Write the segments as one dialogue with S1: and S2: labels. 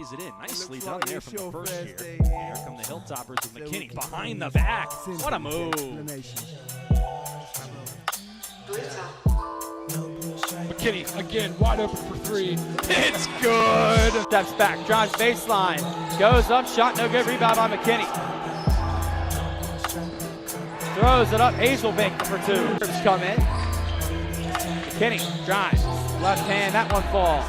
S1: lays it in. Nicely done there from the first year. Here come the Hilltoppers with McKinney behind the back. What a move.
S2: McKinney again wide open for three.
S1: It's good.
S3: Steps back, drives baseline, goes up, shot no good, rebound by McKinney. Throws it up, Hazelbank for two. Come in. McKinney drives, left hand, that one falls.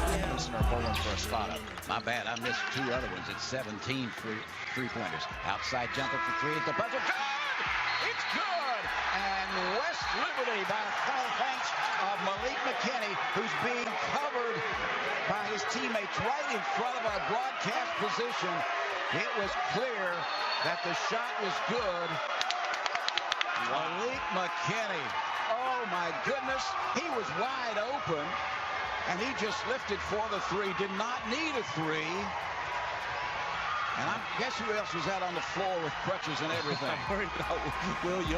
S4: Pulling for a spot up. My bad, I missed two other ones. It's 17 three-pointers. Outside jumper for three at the buzzer. Good! It's good! And West Liberty by a foul thanks of Malik Mckinney, who's being covered by his teammates right in front of our broadcast position. It was clear that the shot was good. Malik Mckinney. Oh my goodness, he was wide open. And he just lifted for the three, did not need a three. And I guess who else was out on the floor with crutches and everything?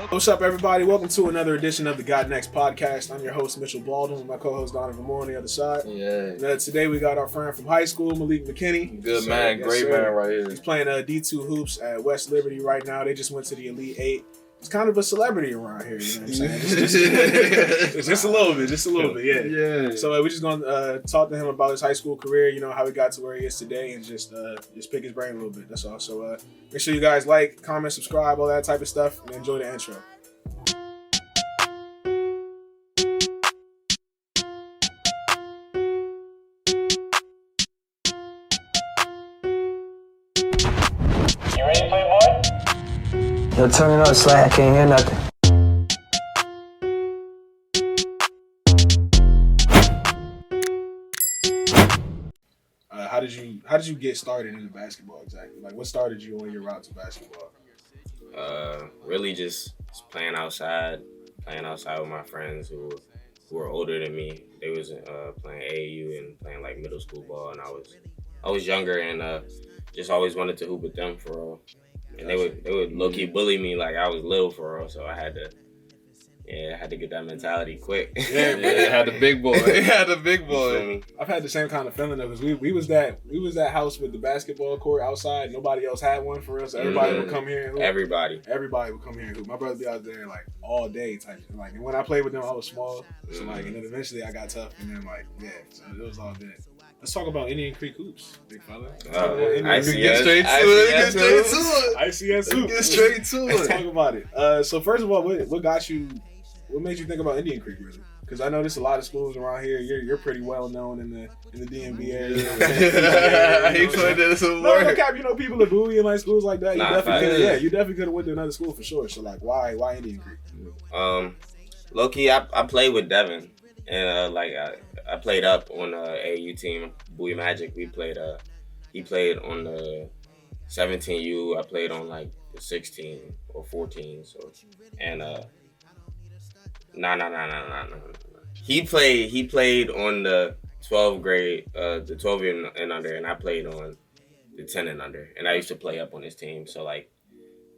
S5: What's up, everybody? Welcome to another edition of the God Next podcast. I'm your host, Mitchell Baldwin, with my co-host, Donovan Moore, on the other side.
S6: Yeah.
S5: Today we got our friend from high school, Malik Mckinney.
S6: Good man, great man right here.
S5: He's playing D2 hoops at West Liberty right now. They just went to the Elite Eight. It's kind of a celebrity around here, you know what I'm saying? Just a little bit, yeah. So we're just going to talk to him about his high school career, you know, how he got to where he is today, and just pick his brain a little bit, that's all. So make sure you guys like, comment, subscribe, all that type of stuff, and enjoy the intro.
S7: You ready to play, boy?
S8: Yo, turn it up, Slay. I can't hear nothing.
S5: How did you get started into basketball exactly? Like, what started you on your route to basketball?
S6: Really just playing outside with my friends who were older than me. They was playing AAU and playing like middle school ball, and I was younger and just always wanted to hoop with them for real. And they would low key bully me like I was little for real, so I had to get that mentality quick.
S5: Yeah, man.
S6: Had the big boy.
S5: I've had the same kind of feeling though, because we was that house with the basketball court outside. Nobody else had one for real, so everybody would come here and hoop.
S6: Everybody
S5: would come here and hoop. My brother be out there like all day type. Like, and when I played with them, I was small, so like, and then eventually I got tough, and then like, yeah, so it was all good. Let's talk about Indian Creek hoops, big fella.
S6: Get
S5: straight to it. Let's talk about it. So first of all, what made you think about Indian Creek, really? Because I know there's a lot of schools around here. You're pretty well known in the DMV area.
S6: He played this some work.
S5: No cap, you know, people at Bowie and like schools like that.
S6: Nah,
S5: you definitely could have went to another school for sure. So like, why Indian Creek?
S6: Low key, I played with Devin, and I played up on the AAU team, Bowie Magic. He played on the 17U. I played on like the 16 or 14. So, and no. He played on the 12 grade, the 12 and under, and I played on the 10 and under. And I used to play up on his team. So like,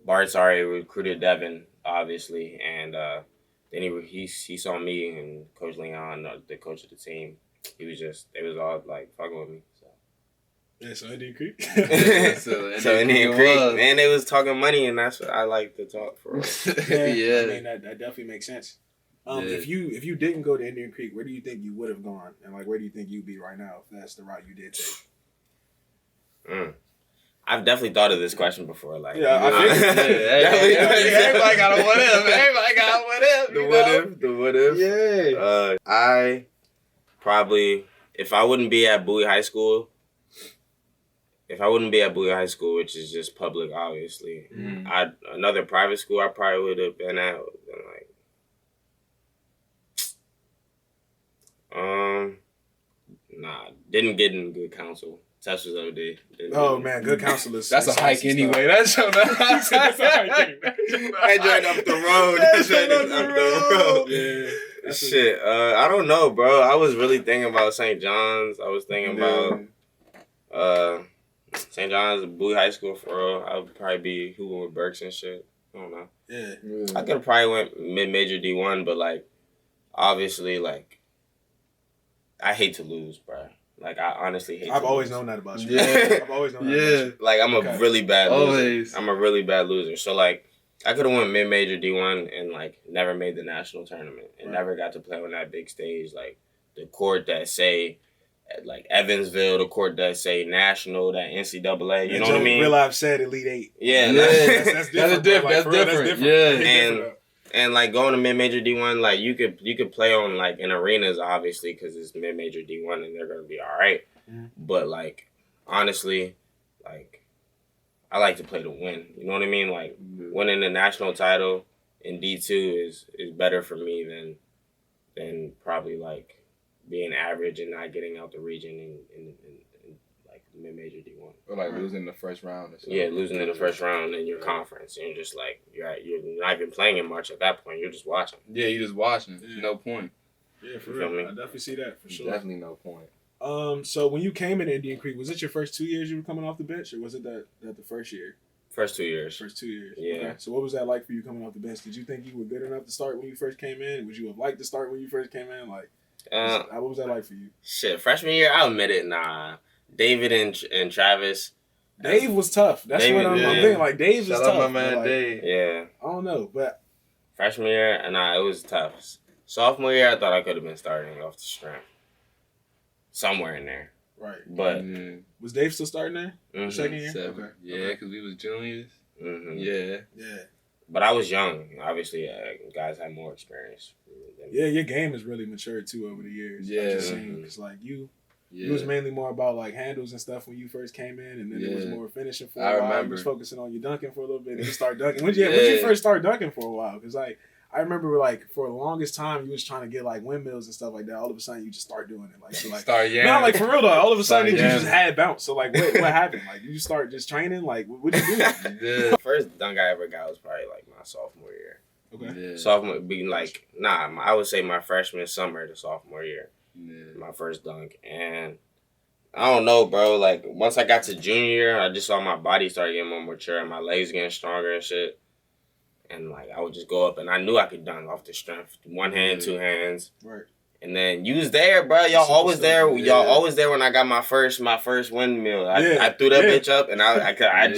S6: Bart recruited Devin, obviously, and then he saw me and Coach Leon, the coach of the team. They was all like fucking with me. So.
S5: Yeah, so Indian Creek.
S6: so Indian Creek, man, they was talking money, and that's what I like to talk for.
S5: Yeah. I mean, that definitely makes sense. If you didn't go to Indian Creek, where do you think you would have gone, and like where do you think you'd be right now if that's the route you did take?
S6: I've definitely thought of this question before. Like,
S5: I think
S6: everybody got a what if. Everybody got a what if. The what if.
S5: Yeah.
S6: I probably, if I wouldn't be at Bowie High School, which is just public, obviously, another private school I probably would have been at. Didn't get in good counsel. Test was OD.
S5: Oh man, good counselors.
S2: That's a hike anyway. That's a hike anyway.
S6: I joined up the road. Yeah. Shit. I don't know, bro. I was really thinking about St. John's. I was thinking about St. John's, Bowie High School for real. I would probably be hooping with Burks and shit. I don't know.
S5: Yeah.
S6: I could have probably went mid-major D1, but like, obviously, like, I hate to lose, bro. Like, I honestly hate
S5: I've
S6: to
S5: always
S6: lose.
S5: known that about you.
S2: Yeah.
S5: I've always known that about you.
S6: Like, I'm a really bad loser.
S2: Always.
S6: I'm a really bad loser. So, like, I could have won mid-major D1 and, like, never made the national tournament and never got to play on that big stage. Like, the court that say, like, Evansville, the court that say national, that NCAA, you know what I mean?
S5: Real life said Elite 8.
S6: Yeah.
S5: That's different.
S2: That's different. Yeah.
S6: And like going to mid-major D1, like you could play on like in arenas, obviously, because it's mid-major D1 and they're gonna be all right.
S5: Mm-hmm.
S6: But like honestly, like I like to play to win. You know what I mean? Like winning the national title in D2 is better for me than probably like being average and not getting out the region in like mid-major D1.
S2: Or like losing the first round or something.
S6: Yeah, losing in the first round in your conference. And you're just like, you're not even playing in much at that point. You're just watching.
S2: Yeah, you're just watching. No point.
S5: Yeah, for
S6: You
S5: real.
S6: feel me?
S5: I definitely see that, for sure.
S2: Definitely no point.
S5: So when you came into Indian Creek, was it your first 2 years you were coming off the bench, or was it that the first year?
S6: First 2 years.
S5: First 2 years.
S6: Yeah.
S5: Okay. So what was that like for you coming off the bench? Did you think you were good enough to start when you first came in? Would you have liked to start when you first came in? Like, what was that like for you?
S6: Shit, freshman year, I'll admit it, nah. David and Travis.
S5: Dave was tough. That's
S6: David,
S5: what I'm thinking. Like, Dave was
S2: Shout
S5: tough.
S2: out my man
S5: like,
S2: Dave.
S6: Yeah.
S5: I don't know, but
S6: Freshman year, nah, it was tough. Sophomore year, I thought I could have been starting off the strength. Somewhere in there.
S5: right.
S6: But,
S5: Was Dave still starting there?
S6: mhm,
S5: Second year?
S2: 7.
S5: Okay.
S2: Yeah, because we was juniors.
S6: mhm.
S2: Yeah.
S5: Yeah.
S6: But I was young. Obviously, guys had more experience than me.
S5: Yeah, your game has really matured too over the years.
S2: Yeah.
S5: I just seen, 'cause, like you
S2: Yeah.
S5: was mainly more about like handles and stuff when you first came in, and then it was
S2: Yeah.
S5: more finishing for a
S2: I
S5: while. You
S2: remember.
S5: was focusing on your dunking for a little bit, and you start dunking. When you first start dunking for a while? Because like I remember like for the longest time you was trying to get like windmills and stuff like that. All of a sudden you just start doing it. Like so like
S2: Start yamming.
S5: not like for real though. All of a sudden you
S2: Start
S5: just had bounce. So like what happened? Like you start just training. Like what'd you do?
S2: Yeah.
S6: First dunk I ever got was probably like my sophomore year.
S5: Okay.
S2: Yeah.
S6: Sophomore being like, I would say my freshman summer to sophomore year.
S2: Yeah.
S6: My first dunk. And I don't know, bro. Like, once I got to junior year, I just saw my body start getting more mature and my legs getting stronger and shit. And, like, I would just go up and I knew I could dunk off the strength. One hand, two hands.
S5: Right.
S6: And then you was there, bro. Y'all always there.
S2: Yeah.
S6: Y'all always there when I got my first windmill. I threw that bitch up and I tried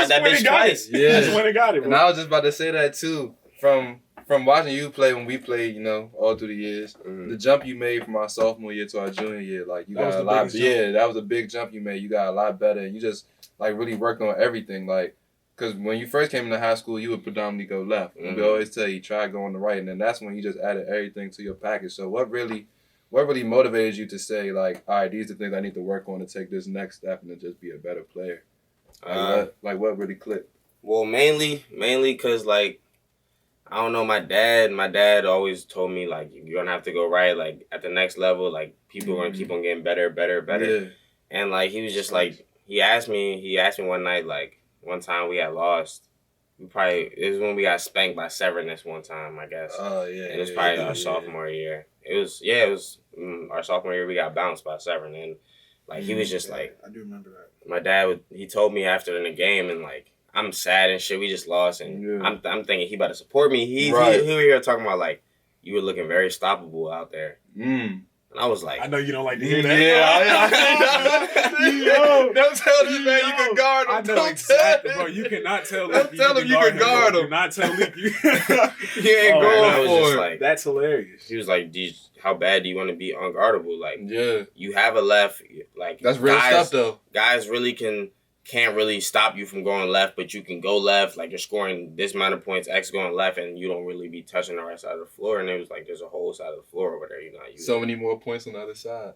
S6: that bitch twice.
S2: Yeah.
S5: That's when it got it,
S2: And
S5: bro.
S2: I was just about to say that too. From watching you play when we played, you know, all through the years, the jump you made from our sophomore year to our junior year, like you got a lot. Yeah, that was a big jump you made. You got a lot better, and you just like really worked on everything. Like, because when you first came into high school, you would predominantly go left. And we always tell you try going the right, and then that's when you just added everything to your package. So what really motivated you to say like, all right, these are the things I need to work on to take this next step and to just be a better player? What really clicked?
S6: Well, mainly because like. I don't know, my dad always told me, like, you're going to have to go right, like, at the next level, like, people are going to keep on getting better.
S2: Yeah.
S6: And, like, he was just, like, he asked me one night, like, one time we had lost. It was when we got spanked by Severness one time, I guess.
S2: Oh, yeah.
S6: And it was probably our sophomore year. It was our sophomore year, we got bounced by Severn. And, like, he was just, like.
S5: I do remember that.
S6: My dad, he told me after in the game, and, like, I'm sad and shit. We just lost, and I'm thinking he about to support me. He were here talking about like you were looking very stoppable out there, and I was like,
S5: I know you don't like to hear that.
S2: Yeah, don't tell this man you can guard him.
S5: I know exactly, bro. You cannot tell.
S2: Don't tell him you can guard him.
S5: Do not tell Leak you.
S2: He ain't going for it.
S6: Like,
S5: that's hilarious.
S6: He was like, how bad do you want to be unguardable? Like, you have a left. Like,
S2: that's real stuff though.
S6: Guys really can't really stop you from going left, but you can go left. Like, you're scoring this amount of points, X going left, and you don't really be touching the right side of the floor. And it was like, there's a whole side of the floor over there. You're not using.
S2: So many more points on the other side.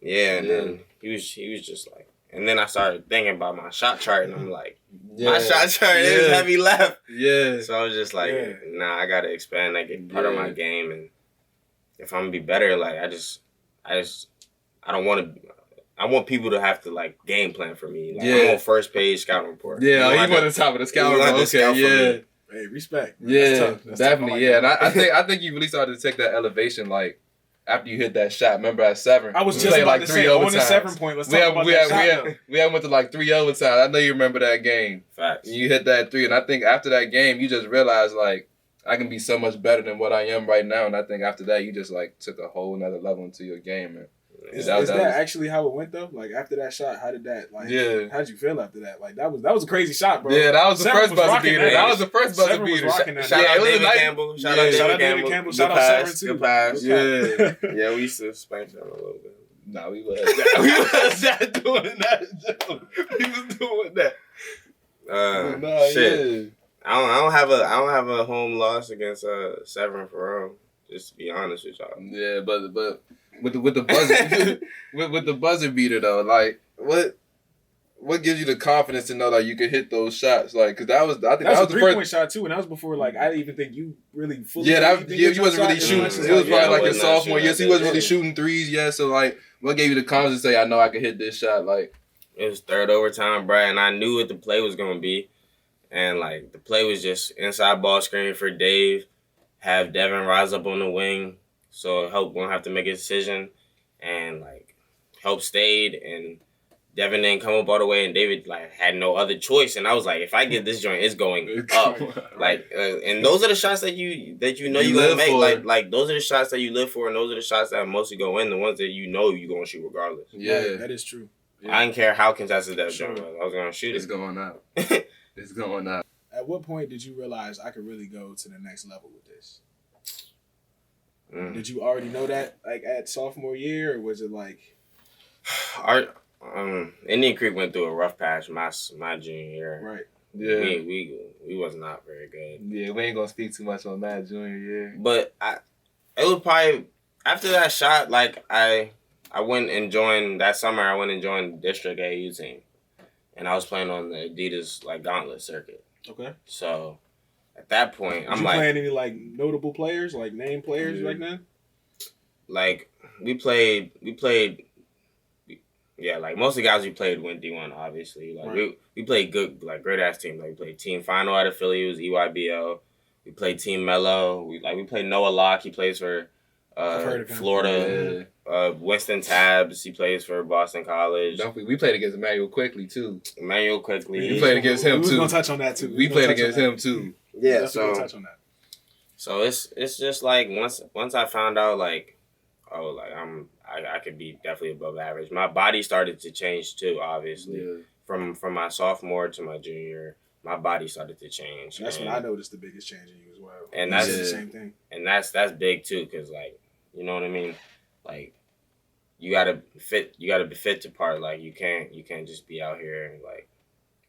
S6: Yeah, and then he was just like, and then I started thinking about my shot chart, and I'm like, my shot chart is heavy left.
S2: Yeah.
S6: So I was just like, nah, I gotta expand that get part of my game, and if I'm gonna be better, like I don't want to. I want people to have to, like, game plan for me. Like, I'm on first page scouting report.
S2: Yeah, he went on top of the scouting report. Okay,
S5: Hey, respect.
S2: Yeah,
S5: That's
S2: definitely,
S5: tough.
S2: And I think you really started to take that elevation, like, after you hit that shot. Remember at Severn?
S5: I was just about to say, on the Severn point, let's talk about that shot.
S2: We went to, like, 3 overtimes. I know you remember that game.
S6: Facts.
S2: You hit that 3, and I think after that game, you just realized, like, I can be so much better than what I am right now. And I think after that, you just, like, took a whole nother level into your game, man.
S5: Is that actually how it went though? Like after that shot, how did that? Like, how did you feel after that? Like that was a crazy shot, bro.
S2: Yeah, that was the first buzzer beater. That was the first buzzer beater.
S6: Shout out David Campbell. Shout out David Campbell.
S5: Shout out Severn too.
S6: Good pass. Yeah, we used to spank them a little bit.
S2: Nah, we was not doing that. We was doing that.
S6: Shit. I don't have a home loss against Severn for real. Just to be honest with y'all.
S2: Yeah, but with the buzzer with the buzzer beater though, like what gives you the confidence to know that you could hit those shots? Like, cause that was the
S5: 3-point shot too, and that was before like I didn't even think you really fully.
S2: You wasn't really shooting. It was probably like your sophomore year. So he wasn't really shooting threes yet. So like, what gave you the confidence to say I know I could hit this shot? Like,
S6: it was third overtime, bro, and I knew what the play was gonna be, and like the play was just inside ball screen for Dave, have Devin rise up on the wing, so Help won't have to make a decision, and like Help stayed and. Devin didn't come up all the way, and David like had no other choice. And I was like, if I get this joint, it's going up. Like, and those are the shots that you know you're gonna make. Like those are the shots that you live for, and those are the shots that mostly go in. The ones that you know you're gonna shoot regardless.
S5: Yeah, that is true.
S6: Yeah. I didn't care how contested that joint was. I was gonna shoot it.
S2: It's going up. It's going up.
S5: At what point did you realize I could really go to the next level with this? Did you already know that like at sophomore year, or was it like?
S6: Indian Creek went through a rough patch my junior year.
S5: Right.
S2: Yeah.
S6: We was not very good.
S2: Yeah, we ain't gonna speak too much on that junior year.
S6: But it was probably after that shot, like I went and joined that summer. I went and joined the district AAU team, and I was playing on the Adidas like gauntlet circuit.
S5: Okay.
S6: So at that point,
S5: I'm like, playing any like notable players, like name players right now?
S6: Like we played. Yeah, like most of the guys we played went D1, obviously. Like we played good, like great ass teams. Like we played team final out of Philly, it was EYBL. We played team Mello. We played Noah Locke. He plays for Florida. Winston Tabbs. He plays for Boston College.
S2: We played against Emmanuel Quickley too.
S6: Emmanuel Quickley.
S2: We played against him too.
S5: We was gonna touch on that too.
S2: We played against him too.
S6: Yeah,
S5: so touch on that.
S6: So it's just like once I found out like, oh, like I could be definitely above average. My body started to change too, obviously. Yeah. From my sophomore to my junior year, my body started to change.
S5: That's when I noticed the biggest change in you as well.
S6: And that's
S5: the same thing.
S6: And that's big too, cause like, you know what I mean? Like, you gotta be fit to part. Like you can't just be out here like,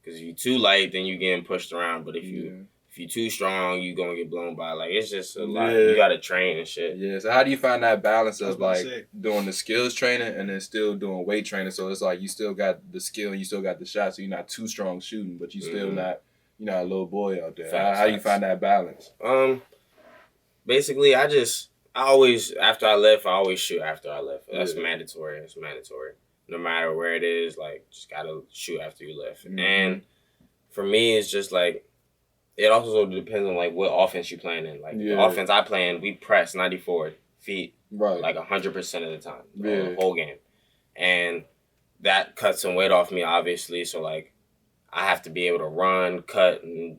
S6: cause if you too light, then you getting pushed around. But if you too strong, you gonna get blown by. Like it's just a lot. You gotta train and shit.
S2: Yeah. So how do you find that balance of like doing the skills training and then still doing weight training? So it's like you still got the skill and you still got the shot. So you're not too strong shooting, but you still not a little boy out there. How do you find that balance?
S6: Basically, I always after I lift, I always shoot after I lift. That's mandatory. It's mandatory. No matter where it is, like just gotta shoot after you lift. Mm-hmm. And for me, it's just like. It also depends on like what offense you're playing in. Like the offense I play in, we press 94 feet like 100% of the time, the whole game, and that cuts some weight off me, obviously. So like, I have to be able to run, cut, and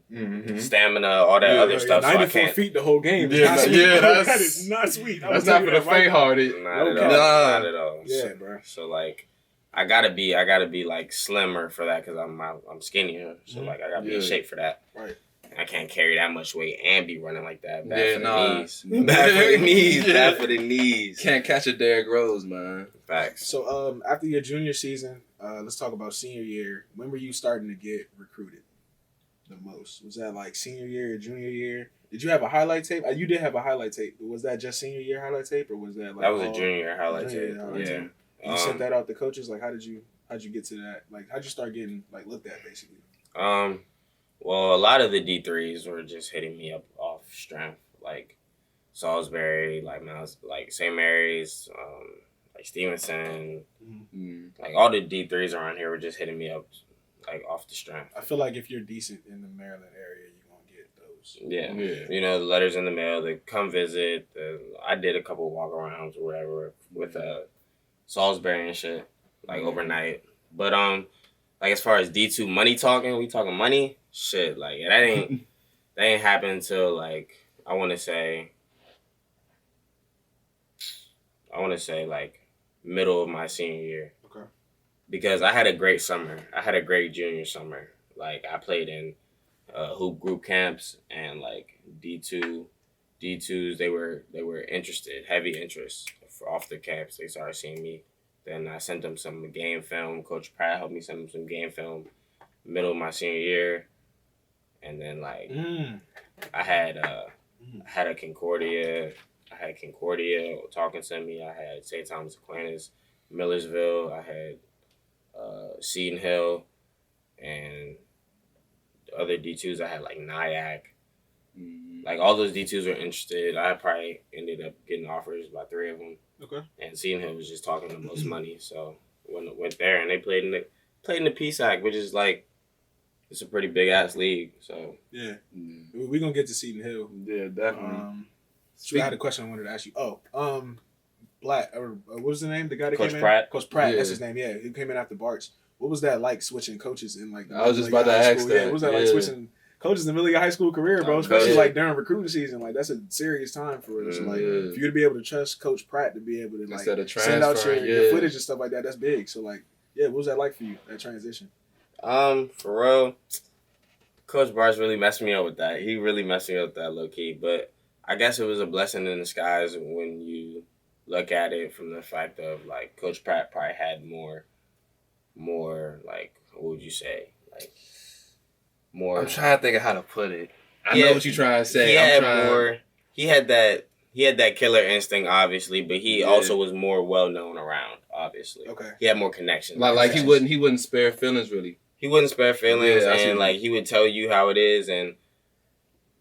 S6: stamina, all that other stuff.
S5: 94
S6: so I can't.
S5: feet the whole game.
S2: That
S5: is not sweet.
S2: That's not for the faint-hearted.
S6: Not at all.
S5: Yeah, bro.
S6: So like. I gotta be like slimmer for that because I'm skinnier. So like I gotta be in shape for that.
S5: Right.
S6: I can't carry that much weight and be running like that. Bad for the knees. Bad for the knees. Bad for the knees.
S2: Can't catch a Derrick Rose, man.
S6: Facts.
S5: So after your junior season, let's talk about senior year. When were you starting to get recruited the most? Was that like senior year or junior year? Did you have a highlight tape? You did have a highlight tape, but was that just senior year highlight tape, or was that like
S6: that was a junior year highlight tape?
S5: Tape? You sent that out to coaches. Like, how'd you get to that? Like, how'd you start getting like looked at, basically?
S6: Well, a lot of the D3s were just hitting me up off strength, like Salisbury, like St. Mary's, like Stevenson, like all the D3s around here were just hitting me up, like off the strength.
S5: I feel like if you're decent in the Maryland area, you're gonna get those.
S6: Yeah. You know, the letters in the mail, they come visit. I did a couple walk-arounds or whatever with Salisbury and shit, like overnight. But like as far as D2 money talking, we talking money, shit, like that ain't happened until like I wanna say like middle of my senior year.
S5: Okay.
S6: Because I had a great summer. I had a great junior summer. Like, I played in hoop group camps and, like, D2s. They were interested, heavy interest off the camps. They started seeing me. Then I sent them some game film. Coach Pratt helped me send them some game film middle of my senior year. And then, like, I had a Concordia. I had Concordia talking to me. I had St. Thomas Aquinas, Millersville. I had Seton Hill. And the other D2s, I had, like, Nyack. Like, all those D2s were interested. I probably ended up getting offers by 3 of them.
S5: Okay.
S6: And Seton Hill was just talking the most money. So went there, and they played in the PSAC, which is, like, it's a pretty big-ass league. So
S5: yeah. We're going to get to Seton Hill.
S2: Yeah, definitely.
S5: I had a question I wanted to ask you. Black, or what was the name? The guy that
S6: Coach
S5: came
S6: Pratt.
S5: in? Coach Pratt,
S2: Yeah.
S5: that's his name, yeah. He came in after Bart's. What was that like switching coaches in, like, the
S2: I was just
S5: middle of
S2: about to
S5: high
S2: ask
S5: school?
S2: that.
S5: Yeah, what was that like
S2: Yeah.
S5: switching coaches in the middle of your high school career, bro?
S2: Oh,
S5: Especially,
S2: yeah.
S5: like, during recruiting season. Like, that's a serious time for us. Like,
S2: Yeah.
S5: for you to be able to trust Coach Pratt to be able to, like,
S2: Instead of
S5: send out
S2: transferring,
S5: your
S2: yeah.
S5: footage and stuff like that, that's big. So, like, yeah, what was that like for you, that transition?
S6: For real, Coach Barnes really messed me up with that. He really messed me up with that, low key. But I guess it was a blessing in disguise when you look at it from the fact of, like, Coach Pratt probably had more, like, what would you say? Like, more.
S2: I'm trying to think of how to put it. I know what you're trying to say.
S6: He had that killer instinct, obviously, but he also was more well known around, obviously.
S5: Okay.
S6: He had more connections.
S2: Like he wouldn't spare feelings really.
S6: He wouldn't spare feelings,
S2: Yeah,
S6: and, like, he would tell you how it is, and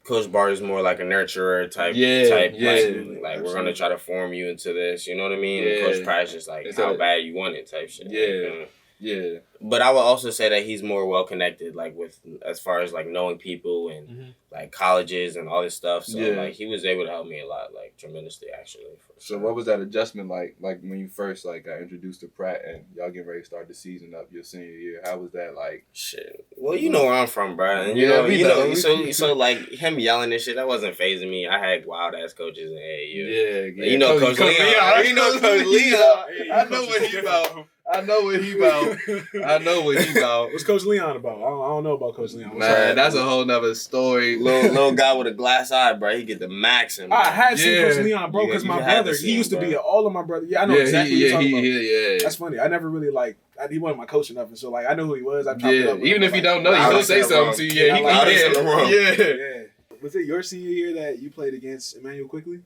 S6: Coach Bart is more like a nurturer type. Like, we're gonna try to form you into this. You know what I mean?
S2: Yeah.
S6: And Coach Pratt's just like, how bad you want it type shit.
S2: Yeah. Yeah.
S6: But I would also say that he's more well connected, like, with as far as, like, knowing people and like colleges and all this stuff. So like, he was able to help me a lot, like, tremendously, actually.
S2: So what was that adjustment like? Like, when you first, like, got introduced to Pratt and y'all getting ready to start the season up your senior year? How was that like?
S6: Shit. Well, you know where I'm from, bro. And
S2: we know.
S6: So like, him yelling and shit, that wasn't phasing me. I had wild ass coaches in AAU.
S2: Yeah.
S6: You know Coach Leon. You know Coach Leon.
S2: I know what he about. I know what he about.
S5: What's Coach Leon about? I don't know about Coach Leon.
S2: Man, that's a whole nother story.
S6: Little guy with a glass eye, bro. He get the maxim.
S5: I had seen Coach Leon, bro, because my brother, he used to be all of my brother. Yeah, I know exactly what you're talking about.
S2: Yeah.
S5: That's funny. I never really, like, he wasn't my coach or nothing, so, like, I know who he was. I chopped it up with
S2: even
S5: him,
S2: if you don't know, he'll say something to you.
S5: Yeah. Was it your senior year that you played against Emmanuel Quickley?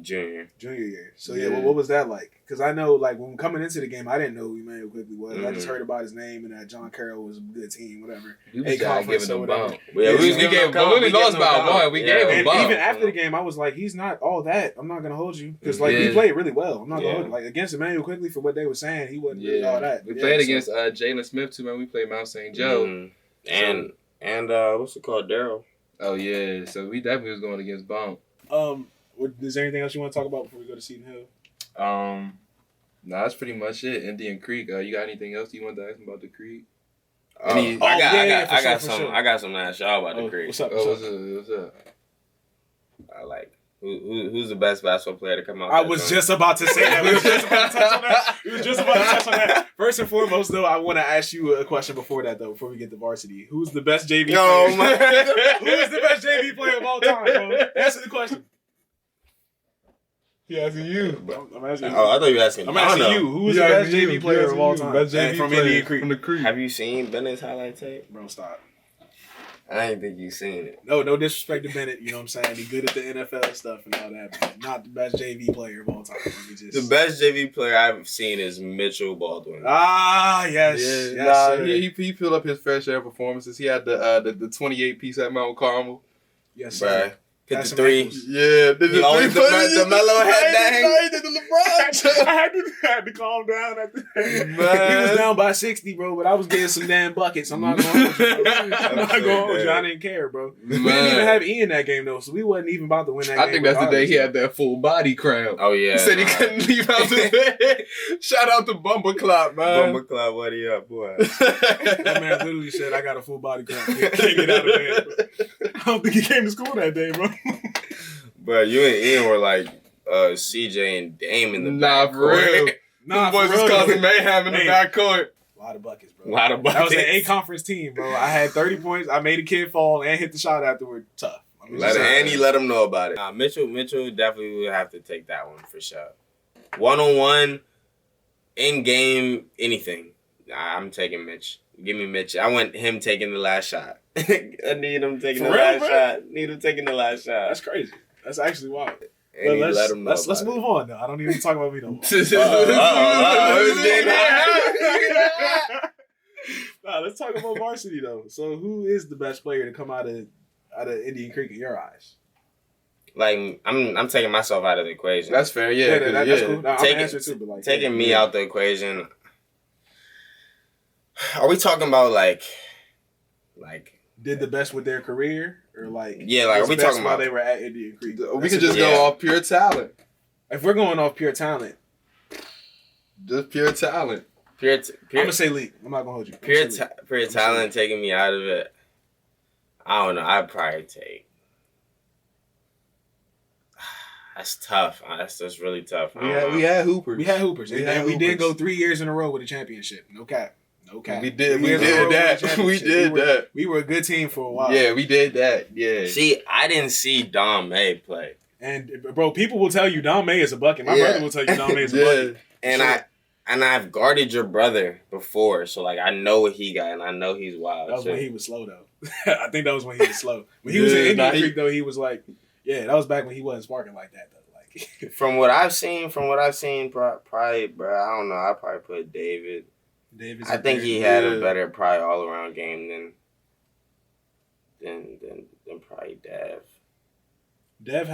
S6: Junior
S5: year. So what was that like? Because I know, like, when coming into the game, I didn't know who Emmanuel Quickley was. I just heard about his name and that John Carroll was a good team, whatever.
S2: We was giving him bump.
S6: We lost by one. We gave him bump.
S5: Even after the game, I was like, he's not all that. I'm not gonna hold you because, like, he played really well. I'm not gonna hold you. Like, against Emmanuel Quickley, for what they were saying, he wasn't really all that.
S2: We played against Jalen Smith too, man. We played Mount St. Joe
S6: and what's it called, Daryl?
S2: Oh yeah, so we definitely was going against bump.
S5: Is there anything else you want to talk about before we go to Seton Hill?
S2: Nah, that's pretty much it. Indian Creek. You got anything else you want to ask about the Creek?
S6: I got something to ask y'all about the Creek.
S5: What's up?
S2: What's up?
S6: I like who's the best basketball player to come out?
S5: I was just about to say that. We were just about to touch on that. First and foremost, though, I want to ask you a question before that, though, before we get to varsity. Who's the best JV player?
S6: Oh, man.
S5: Who's the best JV player of all time, bro? Answer the question.
S2: He asking you.
S5: I'm asking you.
S6: Oh, I thought you were asking.
S5: I'm asking you. Who's the best JV player of all time?
S2: Best JV
S5: from
S2: player
S5: Indian Creek.
S2: From the Creek.
S6: Have you seen Bennett's highlight tape?
S5: Bro, stop.
S6: I didn't think you seen it.
S5: No disrespect to Bennett. You know what I'm saying? He's good at the NFL stuff and all that. But not the best JV player of all time.
S6: The best JV player I've seen is Mitchell Baldwin.
S5: Yes.
S2: He filled up his fair share of performances. He had the 28 piece at Mount Carmel.
S5: Yes, sir.
S6: Hit the three.
S2: Yeah.
S6: The Melo had that.
S2: He did the LeBron.
S5: I had to calm down at the end. He was down by 60, bro, but I was getting some damn buckets. I'm not going to hold you. I didn't care, bro. We didn't even have Ian that game, though, so we wasn't even about to win that game.
S2: I think that's the day he had that full body cramp.
S6: Oh, yeah.
S2: He said he couldn't leave out the bed. Shout out to Bumper Clop, man.
S6: Bumper Clop, what are you up, boy?
S5: That man literally said, I got a full body cramp. Can't get out of bed. I don't think he came to school that day, bro.
S6: But you and Ian were like CJ and Dame in the back.
S2: For real.
S5: Nah,
S2: boys was causing mayhem in the backcourt.
S5: A lot of buckets, bro.
S6: A lot of
S5: That was an
S6: buckets.
S5: A-conference team, bro. I had 30 points. I made a kid fall and hit the shot afterward. Tough.
S6: He let him know about it. Mitchell definitely would have to take that one for sure. 1-on-1, in game, anything. I'm taking Mitch. Give me Mitch. I want him taking the last shot. I need him taking the last shot. Need him taking the last shot.
S5: That's crazy. That's actually wild.
S6: And
S5: But
S6: let him know
S5: let's move on though. I don't even talk about me no more. Nah, let's talk about varsity though. So who is the best player to come out of Indian Creek in your eyes?
S6: Like I'm taking myself out of the equation.
S2: That's fair, yeah.
S5: That's cool. No, I'm
S6: Taking-
S5: gonna answer too, but like
S6: Taking me out the equation. Are we talking about like
S5: did the best with their career or like
S6: Yeah, like,
S5: was
S6: are we
S5: best
S6: talking
S5: while
S6: about-
S5: they were at Indian Creek?
S2: We could just go off pure talent.
S5: If we're going off pure talent,
S2: Just pure talent.
S5: I'm gonna say League. I'm not gonna hold you. I'm
S6: Pure
S5: gonna say League.
S6: pure talent taking me out of it. I don't know. I'd probably take. That's tough. That's really tough.
S2: We had Hoopers.
S5: We had Hoopers,
S2: We
S5: and
S2: had
S5: we did
S2: Hoopers.
S5: go 3 years in a row with a championship. No cap.
S2: We did
S5: 3 years in a row with a
S2: that. We
S5: championship.
S2: did that.
S5: We were a good team for a while.
S2: Yeah, we did that. Yeah.
S6: See, I didn't see Dom May play,
S5: And bro, people will tell you Dom May is a bucket. My
S2: Yeah.
S5: brother will tell you Dom May is a
S2: Yeah.
S5: bucket.
S6: and I've guarded your brother before, so like I know what he got, and I know he's wild.
S5: That was
S6: so-
S5: when he was slow though. I think that was when he was slow. When he was in Indian Creek though, he was like, yeah, that was back when he wasn't sparking like that though. Like
S6: From what I've seen, probably, bro, I don't know. I'd probably put David.
S5: David's
S6: I think he had a better, probably all around game than probably Dev.
S5: Dev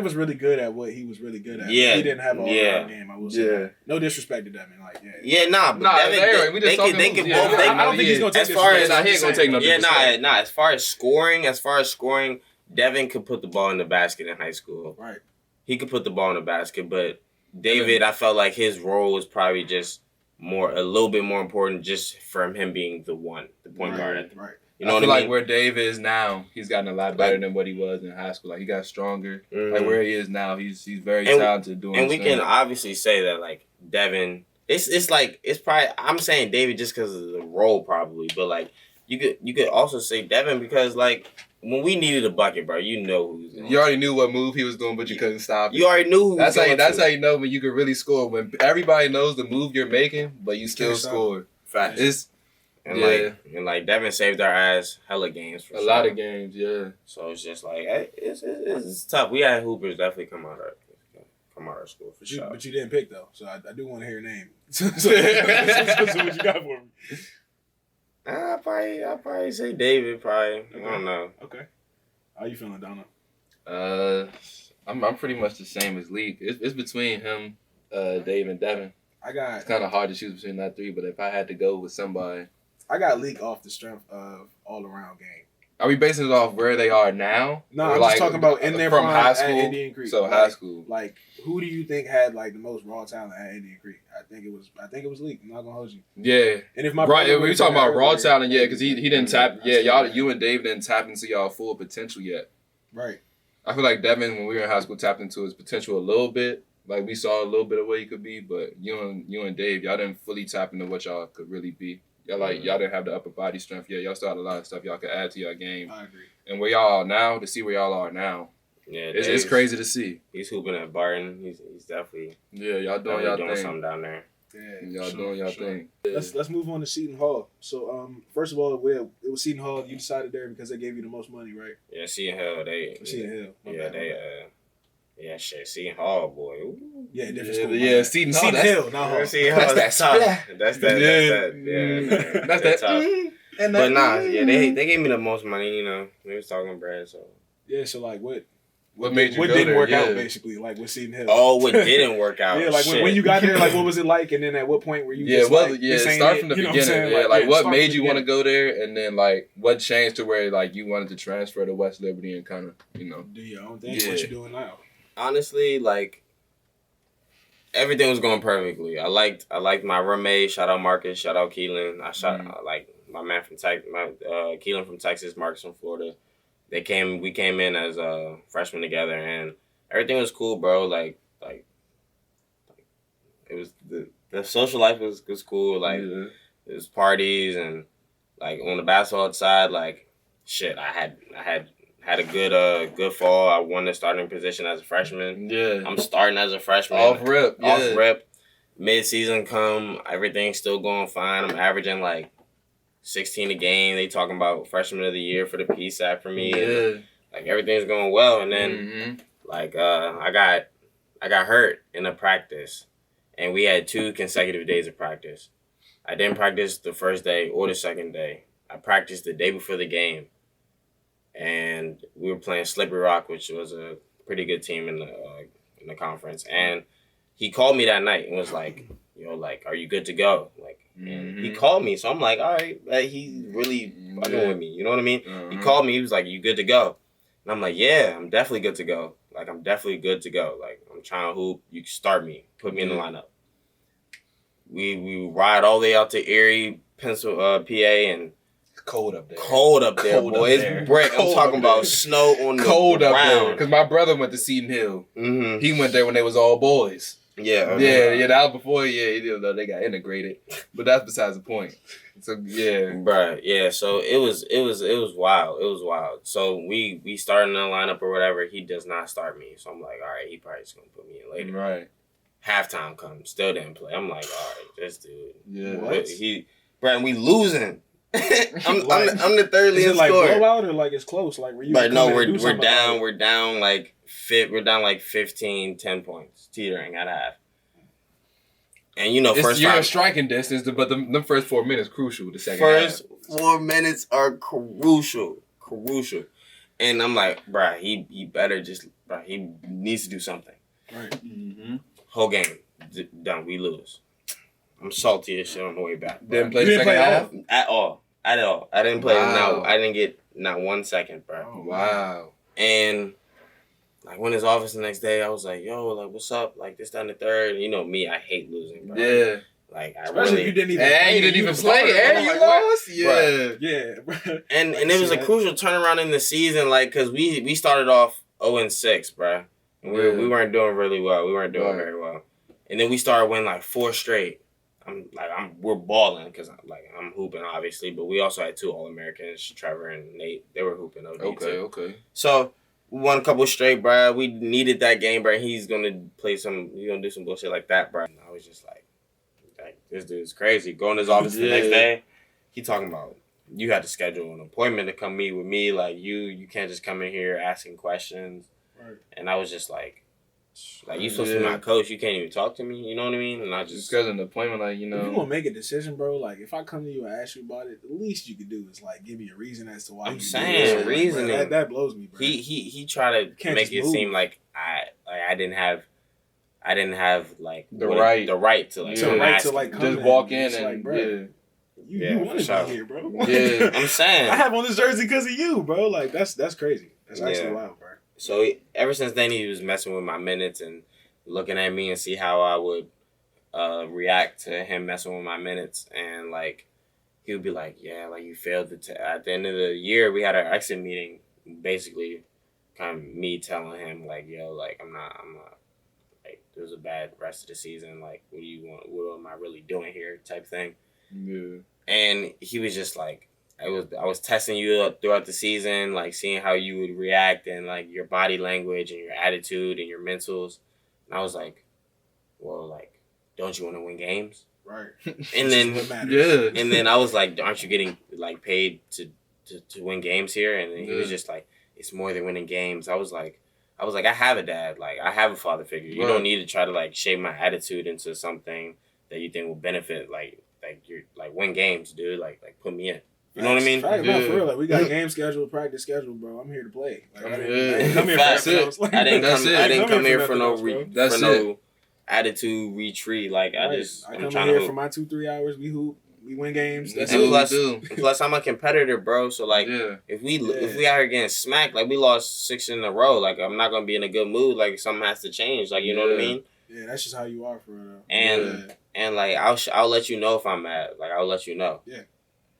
S5: was really good at what he was really good at.
S6: Yeah.
S5: He didn't have all around game. I will say.
S2: Yeah.
S5: That. No disrespect to Devin. Like yeah.
S6: Yeah, nah, but Devin,
S2: they're- we just talking
S6: they
S2: about-
S6: could
S2: yeah,
S6: both.
S2: I
S5: I don't think he's gonna take
S6: as
S5: this.
S6: far as
S2: he ain't gonna take no
S6: yeah,
S2: disrespect.
S6: nah. As far as scoring, Devin could put the ball in the basket in high school.
S5: Right.
S6: He could put the ball in the basket, but David, I felt like his role was probably just a little bit more important, just from him being the point guard.
S5: Right.
S6: You know
S2: I
S6: what
S2: feel
S6: I
S2: like
S6: mean?
S2: where Dave is now, he's gotten a lot better than what he was in high school. Like he got stronger. Like where he is now, he's very talented doing.
S6: And we
S2: his
S6: can
S2: thing.
S6: obviously say that like Devin, it's probably I'm saying David just because of the role probably, but like you could also say Devin because like when we needed a bucket, bro, you know who's
S2: You already knew what move he was doing, but you couldn't stop it.
S6: You already knew who
S2: That's
S6: was
S2: how
S6: going
S2: you know when you could really score. When everybody knows the move you're making, but you still score.
S6: Facts.
S2: It's
S6: And like Devin saved our ass hella games for
S2: a
S6: sure.
S2: lot of games, yeah.
S6: So it's just like it's tough. We had Hoopers definitely come out of school for sure.
S5: But you didn't pick though, so I do want to hear your name. so what you got for me?
S6: I'll probably say David. Probably I don't know.
S5: Okay. How you feeling, Donna?
S2: I'm pretty much the same as Leak. It's between him, Dave, and Devin. It's kind of hard to choose between that three, but if I had to go with somebody,
S5: I got Leak off the strength of all around game.
S2: are we basing it off where they are now?
S5: No,
S2: Or
S5: I'm just talking about in their
S2: from
S5: prime
S2: high
S5: at
S2: school.
S5: Indian Creek.
S2: So
S5: Like-
S2: high school.
S5: Like, who do you think had like the most raw talent at Indian Creek? I think it was Leak. I'm not gonna hold you.
S2: Yeah.
S5: And if my
S2: Right,
S5: brother
S2: we
S5: would've
S2: talking
S5: been
S2: about raw
S5: earlier-
S2: talent, yeah, because he didn't tap.
S5: That's
S2: Yeah,
S5: fair.
S2: you and Dave didn't tap into y'all full potential yet.
S5: Right.
S2: I feel like Devin, when we were in high school, tapped into his potential a little bit. Like we saw a little bit of what he could be, but you and Dave, y'all didn't fully tap into what y'all could really be. Y'all y'all didn't have the upper body strength yet. Y'all still had a lot of stuff y'all could add to your game.
S5: I agree.
S2: And where y'all are now, to see where y'all are now,
S6: Yeah,
S2: it's crazy to see.
S6: He's hooping at Barton. He's definitely
S2: Yeah, y'all doing y'all thing.
S6: something down there.
S5: Yeah,
S2: Y'all
S5: for
S2: doing y'all
S5: for
S2: thing.
S5: Let's move on to Seton Hall. So first of all, it was Seton Hall. You decided there because they gave you the most money, right?
S6: Yeah, Seton Hall.
S5: Seton Hill. My
S6: Yeah,
S5: bad, my
S6: they
S5: bad.
S6: yeah, shit. Seton Hall, boy. Ooh.
S5: Yeah, different
S2: Yeah,
S5: school.
S2: yeah, Seton Hall.
S5: Seton
S2: that's-
S5: Hill, not Hall.
S6: Seton Hall.
S2: That's that
S6: tough.
S2: splat.
S6: That's that. Yeah,
S2: That's
S6: That's
S2: that.
S6: tough.
S2: And
S6: But nah, yeah, they gave me the most money. You know, we was talking bread, so.
S5: Yeah, so like
S2: What made you
S5: what
S2: go
S5: didn't
S2: there?
S5: work
S2: Yeah.
S5: out basically, like with Seton Hill.
S6: Oh, what didn't work out?
S5: Yeah, like
S6: Shit.
S5: when you got there, like what was it like, and then at what point were you?
S2: Yeah,
S5: just
S2: well,
S5: like,
S2: yeah.
S5: this ain't
S2: Start
S5: it?
S2: from the
S5: You know what I'm
S2: beginning.
S5: saying?
S2: Yeah, like what
S5: start
S2: made
S5: from
S2: you
S5: the
S2: want to go there, and then like what changed to where like you wanted to transfer to West Liberty and kind of
S5: do your own thing.
S2: Yeah.
S5: What you doing now?
S6: Honestly, like everything was going perfectly. I liked my roommate. Shout out Marcus. Shout out Keelan. I like my man from Texas. Keelan from Texas. Marcus from Florida. We came in as freshmen together, and everything was cool, bro. Like it was the the social life was cool. Like, it was parties and, like, on the basketball side, like, shit, I had a good fall. I won the starting position as a freshman.
S2: Yeah.
S6: I'm starting as a freshman.
S2: Off rip.
S6: Off rip. Mid-season come, everything's still going fine. I'm averaging, like, 16 a game. They talking about freshman of the year for the PSAC for me.
S2: Yeah.
S6: And, like, everything's going well. And then, like, I got hurt in a practice. And we had 2 consecutive days of practice. I didn't practice the first day or the second day. I practiced the day before the game. And we were playing Slippery Rock, which was a pretty good team in the conference. And he called me that night and was like, yo, like, are you good to go? Like, and he called me. So I'm like, all right, like, he's really fucking with me. You know what I mean? He called me. He was like, you good to go? And I'm like, yeah, I'm definitely good to go. Like, I'm definitely good to go. Like, I'm trying to hoop. You can start me. Put me in the lineup. We ride all the way out to Erie, PA, and
S2: cold up there.
S6: Cold up there, boy. It's brick. I'm talking about snow on the
S2: cold up
S6: ground.
S2: there. Because my brother went to Seton Hill. He went there when they was all boys.
S6: Yeah.
S2: Yeah, that was before, they got integrated. But that's besides the point. So, yeah.
S6: Right, yeah. So it was wild. It was wild. So we started in the lineup or whatever. He does not start me. So I'm like, all right, he probably just going to put me in later.
S2: Right.
S6: Halftime comes. Still didn't play. I'm like, all right, this dude.
S2: Yeah.
S6: What? And we losing. I'm the third leading
S5: scorer. Is it like
S6: scorer.
S5: blowout or like it's close? Like were you?
S6: But no, we're down. We're down like 15, 10 points, teetering at half. And
S2: you're in striking distance, but the first 4 minutes crucial. The second
S6: first 4 minutes are crucial. And I'm like, bruh, he better just, bruh, he needs to do something.
S5: Right.
S6: Whole game done. We lose. I'm salty as shit on the way back.
S2: Didn't play the second half
S6: at all. I didn't play. Wow. I didn't get not 1 second, bro.
S2: Oh, wow.
S6: And like went to his office the next day, I was like, yo, like, what's up? Like, this, that, and the third. You know me, I hate losing, bro.
S2: Yeah.
S6: Like,
S5: especially if you didn't even
S2: play. You didn't even play. And you lost? Yeah.
S5: Yeah.
S6: And it was a crucial turnaround in the season, like, because we started off 0-6, bro. And we weren't doing really well. We weren't doing very well. And then we started winning, like, 4 straight. We're balling because I'm hooping, obviously. But we also had 2 All-Americans, Trevor and Nate. They were hooping.
S2: Okay.
S6: So we won a couple straight, bro. We needed that game, bro. He's going to do some bullshit like that, bro. And I was just like, this dude's crazy. Going to his office the next day, he talking about, you had to schedule an appointment to come meet with me. Like, you can't just come in here asking questions. Right. And I was just like, you supposed to be my coach. You can't even talk to me. You know what I mean? And I just
S2: schedule an appointment, like,
S5: if you want to make a decision, bro, like, if I come to you and ask you about it, the least you could do is, like, give me a reason as to why
S6: I'm saying reasoning.
S5: Like, that blows me, bro.
S6: He tried to make it seem like I didn't have like
S2: the right
S6: to like
S2: just walk in and
S5: like, bro, you want to be here, bro.
S2: Yeah,
S6: I'm saying
S5: I have on this jersey because of you, bro. Like, that's crazy. That's actually wild, bro.
S6: So ever since then, he was messing with my minutes and looking at me and see how I would react to him messing with my minutes. And like, he would be like, yeah, like, you failed at the end of the year, we had our exit meeting, basically kind of me telling him like, yo, like, I'm not like, it was a bad rest of the season. Like, what do you want? What am I really doing here? Type thing.
S2: Yeah.
S6: And he was just like, I was testing you throughout the season, like, seeing how you would react and like your body language and your attitude and your mentals. And I was like, well, like, don't you want to win games?
S5: Right.
S6: And then I was like, aren't you getting like paid to win games here? And then he was just like, it's more than winning games. I was like, I have a dad. Like, I have a father figure. You don't need to try to like shape my attitude into something that you think will benefit. Like you're like, win games, dude. Like put me in. You know what I mean?
S5: Fact, no, for real. Like, we got game schedule, practice schedule, bro. I'm here to play. Like, I didn't come here for
S6: I didn't come here for no attitude retreat. Like,
S5: I come here for my 2-3 hours. We hoop. We win games.
S6: That's plus, I'm a competitor, bro. So like, if we out here getting smacked, like, we lost 6 in a row. Like, I'm not gonna be in a good mood. Like, something has to change. Like, you know what I mean?
S5: Yeah, that's just how you are, for real.
S6: And like, I'll let you know if I'm mad. Like, I'll let you know.
S5: Yeah.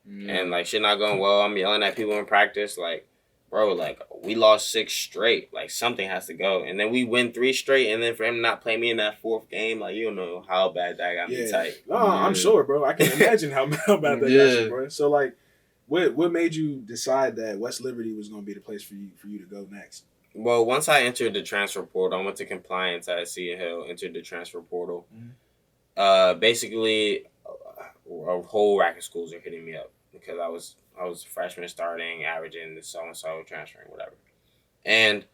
S6: And like, shit not going well. I'm yelling at people in practice. Like, bro, like, we lost 6 straight. Like, something has to go. And then we win 3 straight, and then for him not playing me in that 4th game, like, you don't know how bad that got me tight.
S5: No, I'm sure, bro. I can imagine how bad that got you, bro. So, like, what made you decide that West Liberty was going to be the place for you to go next?
S6: Well, once I entered the transfer portal, I went to compliance at Seton Hall, entered the transfer portal. Basically, a whole rack of schools are hitting me up because I was a freshman starting, averaging the so-and-so, transferring, whatever. And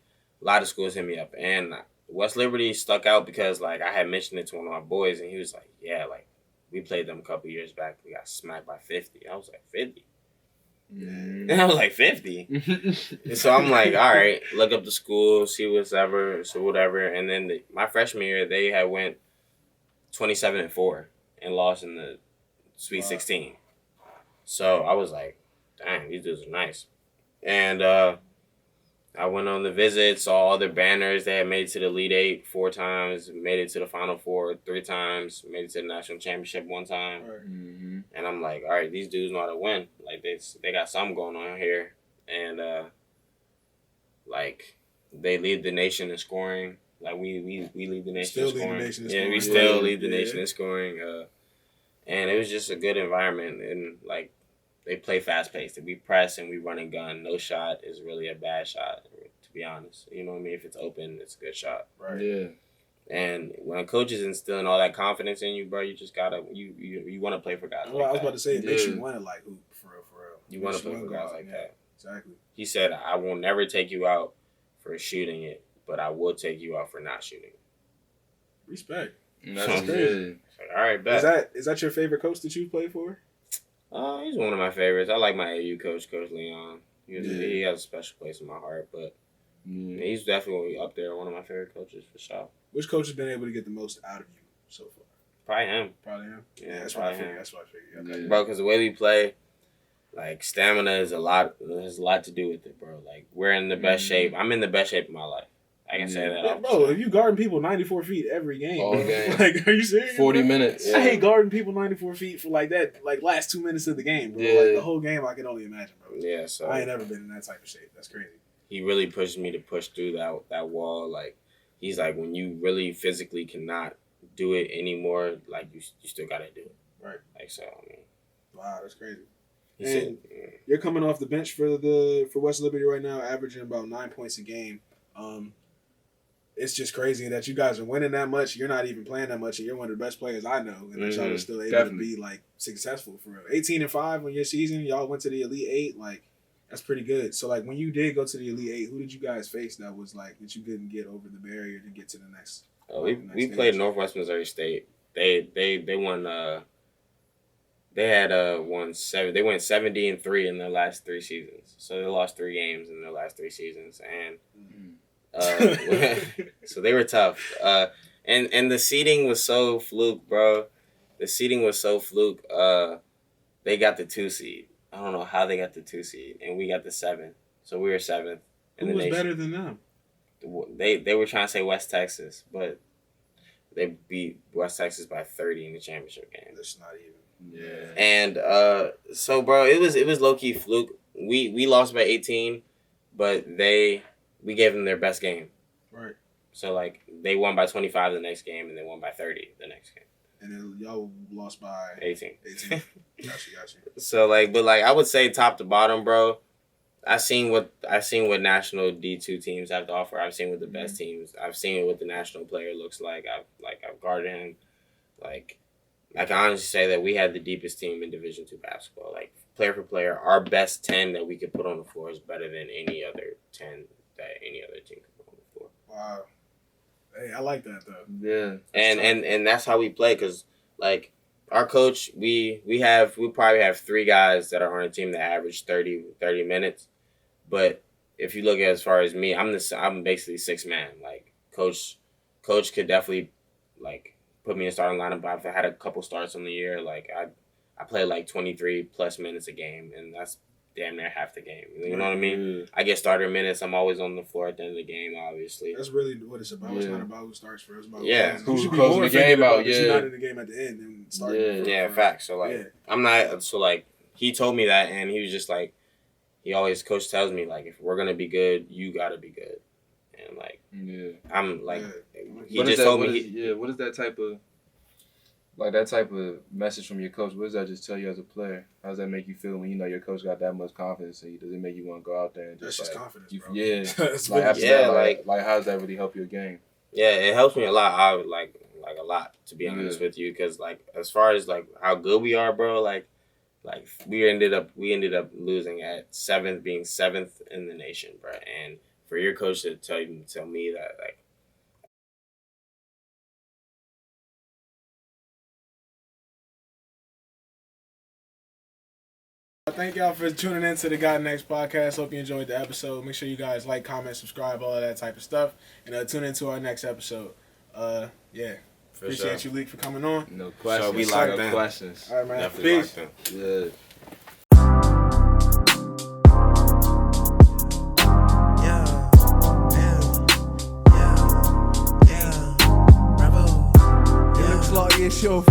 S6: a lot of schools hit me up. And West Liberty stuck out because, like, I had mentioned it to one of my boys, and he was like, yeah, like, we played them a couple years back. We got smacked by 50. I was like, 50? And I was like, 50? And so I'm like, all right, look up the school, see whatever. And then my freshman year, they had went 27-4 and lost in the Sweet 16. So I was like, dang, these dudes are nice. And I went on the visit, saw all their banners. They had made it to the Elite 8 4 times, made it to the Final Four 3 times, made it to the National Championship 1 time. And I'm like, all right, these dudes know how to win. Like, they got something going on here. And, like, they lead the nation in scoring. Like, we lead the nation in scoring. We still lead the nation in scoring. And it was just a good environment. And, like, they play fast-paced. We press and we run and gun. No shot is really a bad shot, to be honest. You know what I mean? If it's open, it's a good shot.
S2: Right. Yeah.
S6: And when a coach is instilling all that confidence in you, bro, you just gotta you want to play for guys.
S5: Well, I was about to say, it makes you want to like hoop for real.
S6: You want to play for guys like that.
S5: Exactly.
S6: He said, "I will never take you out for shooting it, but I will take you out for not shooting it."
S5: Respect.
S2: That's good.
S6: Like, all right, bet.
S5: Is that your favorite coach that you played for?
S6: He's one of my favorites. I like my AU coach, Coach Leon. He has a special place in my heart, but he's definitely up there, one of my favorite coaches for sure.
S5: Which coach has been able to get the most out of you so far?
S6: Probably him.
S5: Yeah, that's what I figured. Okay.
S6: Bro, because the way we play, like, stamina is a lot. There's a lot to do with it, bro. Like, we're in the best shape. I'm in the best shape of my life. I can say that.
S5: Bro, if you guarding people 94 feet every game,
S2: all game.
S5: Like, are you serious?
S2: 40 minutes.
S5: I hate guarding people 94 feet for like that, like last 2 minutes of the game, bro. Like the whole game, I can only imagine, bro.
S6: Yeah, so
S5: I ain't never been in that type of shape. That's crazy.
S6: He really pushed me to push through that wall. Like, he's like, when you really physically cannot do it anymore, like, you still gotta do it.
S5: Right.
S6: Like, so I mean,
S5: wow, that's crazy.
S6: He
S5: and
S6: said,
S5: you're coming off the bench for West Liberty right now, averaging about 9 points a game. It's just crazy that you guys are winning that much. You're not even playing that much, and you're one of the best players I know. And that y'all are still able to be like successful for real. 18-5 on your season. Y'all went to the Elite 8. Like, that's pretty good. So, like, when you did go to the Elite 8, who did you guys face that was like that you couldn't get over the barrier to get to the next?
S6: We played Northwest Missouri State. They won. They had won 7. They went 70-3 in their last 3 seasons. So they lost 3 games in their last 3 seasons, and. So they were tough. And the seeding was so fluke, bro. The seeding was so fluke. They got the 2 seed. I don't know how they got the 2 seed, and we got the 7. So we were 7th.
S5: Who was better than them?
S6: They were trying to say West Texas, but they beat West Texas by 30 in the championship game.
S5: That's not even.
S2: Yeah.
S6: And so, bro, it was low key fluke. We lost by 18, but we gave them their best game.
S5: Right.
S6: So, like, they won by 25 the next game, and they won by 30 the next game.
S5: And then y'all lost by
S6: 18.
S5: Got you.
S6: So, like, but, like, I would say top to bottom, bro, I've seen what national D2 teams have to offer. I've seen what the best teams. I've seen what the national player looks like. I've guarded him. Like, I can honestly say that we had the deepest team in Division II basketball. Like, player for player, our best 10 that we could put on the floor is better than any other 10 that any other team could put on the floor.
S5: Wow. Hey, I like that, though.
S2: Yeah.
S6: And that's how we play, because, like, our coach, we probably have 3 guys that are on a team that average 30 minutes. But if you look at as far as me, I'm basically 6 man. Like, coach could definitely, like, put me in starting lineup. I've had a couple starts on the year. Like, I play like 23 plus minutes a game, and that's damn near half the game. You know what I mean? I get starter minutes. I'm always on the floor at the end of the game, obviously.
S5: That's really what it's about. Yeah. It's not about who starts first. It's about
S2: who's closing the game out. Yeah.
S5: You're not in the game at the end and starting.
S6: Yeah, facts. So, like, I'm not. So, like, he told me that, and he was just like, Coach tells me, like, if we're going to be good, you got to be good. And, like, I'm, like, he just told me.
S2: What is that type of, like, that type of message from your coach? What does that just tell you as a player? How does that make you feel when you know your coach got that much confidence in you? Does it make you want to go out there and just,
S5: that's
S2: like,
S5: confidence, bro.
S2: Like, how does that really help your game?
S6: Yeah, it helps me a lot. I would like a lot, to be honest with you, because, like, as far as, like, how good we are, bro, like we ended up losing at being seventh in the nation, bro. And for your coach to tell me that, like,
S5: thank y'all for tuning in to the God Next podcast. Hope you enjoyed the episode. Make sure you guys like, comment, subscribe, all of that type of stuff. And tune into our next episode. Appreciate you, Leak, for coming on.
S2: No questions.
S6: So we locked in.
S2: Questions.
S5: All right, man.
S6: Definitely
S5: Peace.
S6: locked in.
S2: Yeah.
S9: Looks like it's your